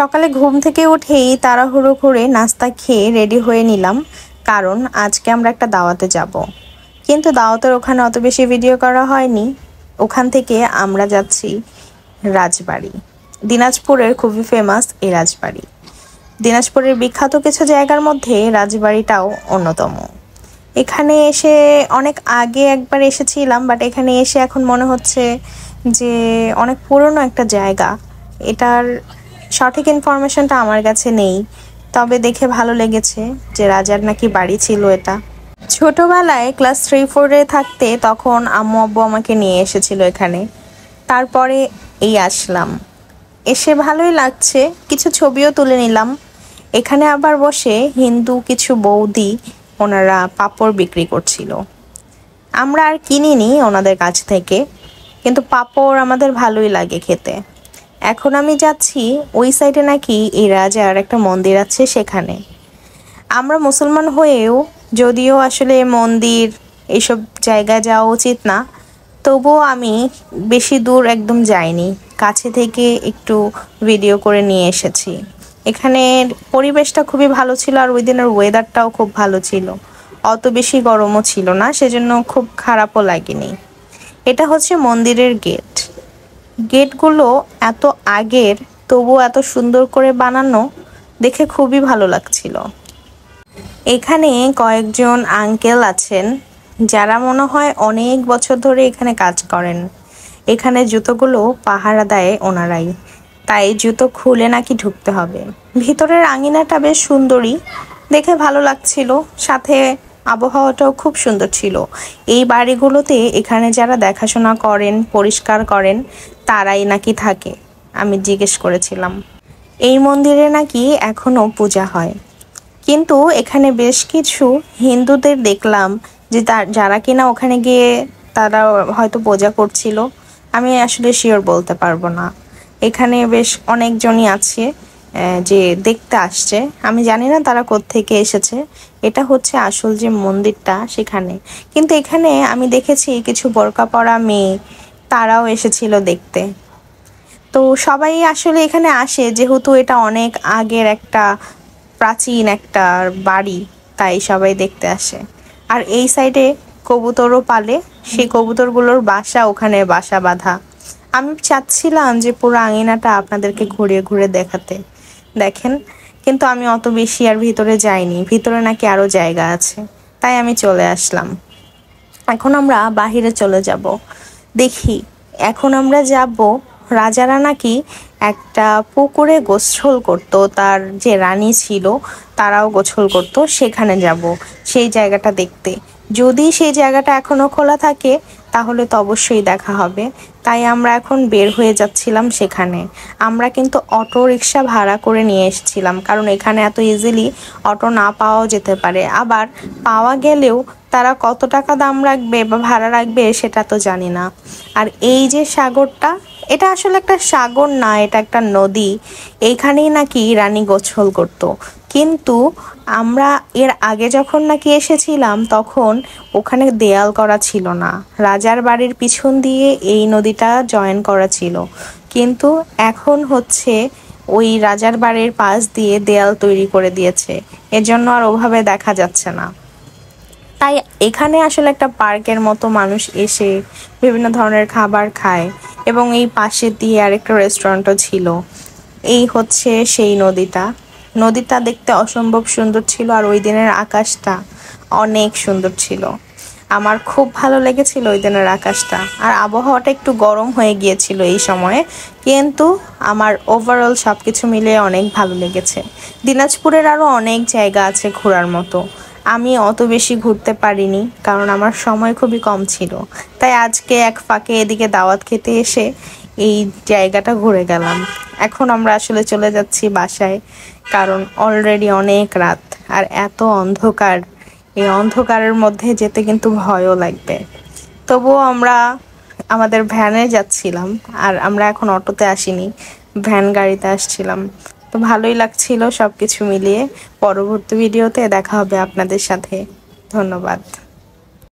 সকালে ঘুম থেকে উঠেই তাড়াহুড়ো করে নাস্তা খেয়ে রেডি হয়ে নিলাম, কারণ আজকে আমরা একটা দাওয়াতে যাব। কিন্তু দাওয়াতের ওখানে অত বেশি ভিডিও করা হয়নি। ওখান থেকে আমরা যাচ্ছি রাজবাড়ি। দিনাজপুরের খুবই ফেমাস এই রাজবাড়ি। দিনাজপুরের বিখ্যাত কিছু জায়গার মধ্যে রাজবাড়িটাও অন্যতম। এখানে এসে অনেক আগে একবার এসেছিলাম, বাট এখানে এসে এখন মনে হচ্ছে যে অনেক পুরনো একটা জায়গা। এটার সঠিক ইনফরমেশনটা আমার কাছে নেই, তবে দেখে ভালো লেগেছে যে রাজার নাকি বাড়ি ছিল এটা। ছোটবেলায় ক্লাস 3-4-এ থাকতে তখন আম্মু আব্বু আমাকে নিয়ে এসেছিল এখানে। তারপরে এই আসলাম, এসে ভালোই লাগছে, কিছু ছবিও তুলে নিলাম। এখানে আবার বসে হিন্দু কিছু বৌদি ওনারা পাঁপড় বিক্রি করছিল। আমরা আর কিনিনি ওনাদের কাছ থেকে, কিন্তু পাঁপড় আমাদের ভালোই লাগে খেতে। এখন আমি যাচ্ছি ওই সাইডে নাকি এই রাজার একটা মন্দির আছে সেখানে। আমরা মুসলমান হয়েও যদিও আসলে মন্দির এইসব জায়গায় যাওয়া উচিত না, তবুও আমি বেশি দূর একদম যাইনি, কাছে থেকে একটু ভিডিও করে নিয়ে এসেছি। এখানের পরিবেশটা খুবই ভালো ছিল, আর ওই দিনের ওয়েদারটাও খুব ভালো ছিল, অত বেশি গরমও ছিল না, সেজন্য খুব খারাপও লাগেনি। এটা হচ্ছে মন্দিরের গেট। গেটগুলো এত আগের, তবু এত সুন্দর করে বানানো, দেখে খুবই ভালো লাগছিল। এখানে কয়েকজন আঙ্কেল আছেন যারা মনে হয় অনেক বছর ধরে এখানে কাজ করেন। এখানে জুতোগুলো পাহারা দেয় ওনারাই, তাই জুতো খুলে নাকি ঢুকতে হবে। ভিতরের আঙিনাটা বেশ সুন্দরী, দেখে ভালো লাগছিল, সাথে আবহাওয়াটাও খুব সুন্দর ছিল। এই বাড়িগুলোতে এখানে যারা দেখাশোনা করেন, পরিষ্কার করেন, তারাই নাকি থাকে। আমি জিজ্ঞেস করেছিলাম। এই মন্দিরে নাকি এখনো পূজা হয়, কিন্তু এখানে বেশ কিছু হিন্দুদের দেখলাম যে যারা কিনা ওখানে গিয়ে তারা হয়তো পূজা করছিল। আমি আসলে শিওর বলতে পারবো না। এখানে বেশ অনেকজনই আছে যে দেখতে আসছে, আমি জানি না তারা কোত্থেকে এসেছে। এটা হচ্ছে আসল যে মন্দিরটা সেখানে। কিন্তু এখানে আমি দেখেছি কিছু বোরকা পরা মেয়ে, তারাও এসেছিল দেখতে। তো সবাই আসলে এখানে আসে যেহেতু এটা অনেক আগের একটা প্রাচীন একটা বাড়ি, তাই সবাই দেখতে আসে। আর এই সাইডে কবুতরও পালে, সেই কবুতরগুলোর বাসা ওখানে বাসা বাঁধা। আমি চাচ্ছিলাম যে পুরো আঙিনাটা আপনাদেরকে ঘুরিয়ে ঘুরে দেখাতে, দেখেন, কিন্তু আমি অত বেশি আর ভিতরে যাইনি। ভিতরে নাকি আরো জায়গা আছে, তাই আমি চলে আসলাম। এখন আমরা বাহিরে চলে যাব। দেখি এখন আমরা যাব, রাজারা নাকি একটা পুকুরে গোসল করত, তার যে রানী ছিল তারাও গোসল করত, সেখানে যাব সেই জায়গাটা দেখতে। যদি সেই জায়গাটা এখনো খোলা থাকে তাহলে তো অবশ্যই দেখা হবে। তাই আমরা এখন বের হয়ে যাচ্ছিলাম সেখানে। আমরা কিন্তু অটো রিক্সা ভাড়া করে নিয়ে এসেছিলাম, কারণ এখানে এত ইজিলি অটো না পাওয়াও যেতে পারে, আবার পাওয়া গেলেও তারা কত টাকা দাম রাখবে বা ভাড়া রাখবে সেটা তো জানি না। আর এই যে সাগরটা, এটা আসলে একটা সাগর না, এটা একটা নদী। এইখানেই নাকি রানী গোসল করতো, কিন্তু আমরা এর আগে যখন নাকি এসেছিলাম তখন ওখানে দেয়াল করা ছিল না। রাজার বাড়ির পিছন দিয়ে এই নদীটা জয়েন করা ছিল, কিন্তু এখন হচ্ছে ওই রাজার বাড়ির পাশ দিয়ে দেয়াল তৈরি করে দিয়েছে, এজন্য আর ওভাবে দেখা যাচ্ছে না। তাই এখানে আসলে একটা পার্কের মতো মানুষ এসে বিভিন্ন ধরনের খাবার খায়, এবং এই পাশে দিয়ে আরেকটা রেস্টুরেন্টও ছিল। এই হচ্ছে সেই নদীটা। নদীটা দেখতে অসম্ভব সুন্দর ছিল, আর ওই দিনের আকাশটা অনেক সুন্দর ছিল। আমার খুব ভালো লেগেছিল ওই দিনের আকাশটা। আর আবহাওয়াটা একটু গরম হয়ে গিয়েছিল এই সময়ে, কিন্তু আমার ওভারঅল সব কিছু মিলিয়ে অনেক ভালো লেগেছে। দিনাজপুরের আরও অনেক জায়গা আছে ঘোরার মতো, আমি অত বেশি ঘুরতে পারিনি কারণ আমার সময় খুবই কম ছিল। তাই আজকে এক ফাঁকে এদিকে দাওয়াত খেতে এসে এই জায়গাটা ঘুরে গেলাম। এখন আমরা আসলে চলে যাচ্ছি বাসায়, কারণ অলরেডি অনেক রাত আর এত অন্ধকার। এই অন্ধকারের মধ্যে যেতে কিন্তু ভয়ও লাগবে। তবুও আমরা আমাদের ভ্যানে যাচ্ছিলাম, আর আমরা এখন অটোতে আসিনি, ভ্যান গাড়িতে আসছিলাম। তো ভালোই লাগছিল সব কিছু মিলিয়ে। পরবর্তী ভিডিওতে দেখা হবে আপনাদের সাথে। ধন্যবাদ।